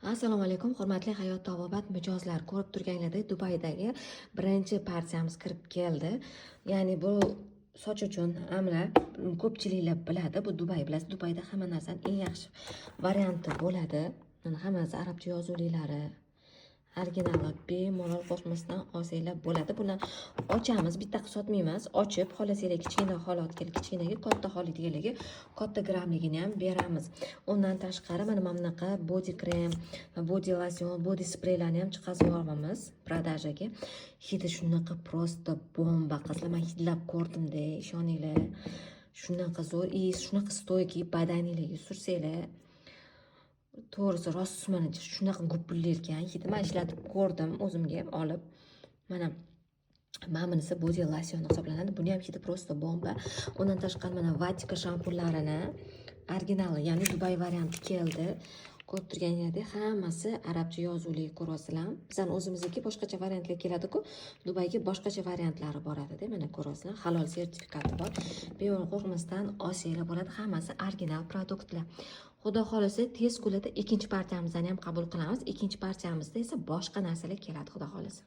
Assalomu alaykum, hurmatli hayot tabobat mijozlar. Ko'rib turganlaridek Dubaydagi birinchi partiyamiz kirib keldi. Ya'ni bu soch uchun amla ko'pchiliklar biladi. Bu Dubay, bilasiz, Dubayda hamma narsaning eng yaxshi varianti bo'ladi. Mana hammasi arabcha yozuviylari. Originali bemalol qo'shmasdan olsanglar bo'ladi. Buni ochamiz, bitta sotmaymiz. Ochib, xohlasanglar kichkina holatga, kichkinaga, katta holatiga, katta gramligini ham beramiz. Undan tashqari mana bunaqa body krem, body lotion, body spreylarni ham chiqazib yuboramiz prodajaga. Hidi shunaqa prosta bomba qizlar, men hidlab ko'rdim-da, ishoninglar. Shunaqa zo'r, shunaqa stoyki badaningizga sursanglar. To'g'risi rost mana shunaqa gupillar ekan. Hidi men ishlatib ko'rdim, o'zimga ham olib. Mana bunisi body lotion hisoblanadi. Buni ham hidi prosta bomba. Undan tashqari mana Vatika shampunlarini originali, ya'ni Dubay varianti keldi. Ko'rib turganingizdek, hammasi arabcha yozuvli ko'rasizlar. Bizning o'zimizniki boshqacha variantlar keladi-ku, Dubayga boshqacha variantlari boradi-da. Mana ko'rasizlar, halol sertifikati bor. Bemalol qo'rqmasdan olsanglar bo'ladi. Hammasi original produktlar. Xudo xolisa tez kunlarda ikkinchi partiyamizni ham qabul qilamiz. Ikkinchi partiyamizda esa boshqa narsalar keladi, xudo xolisa.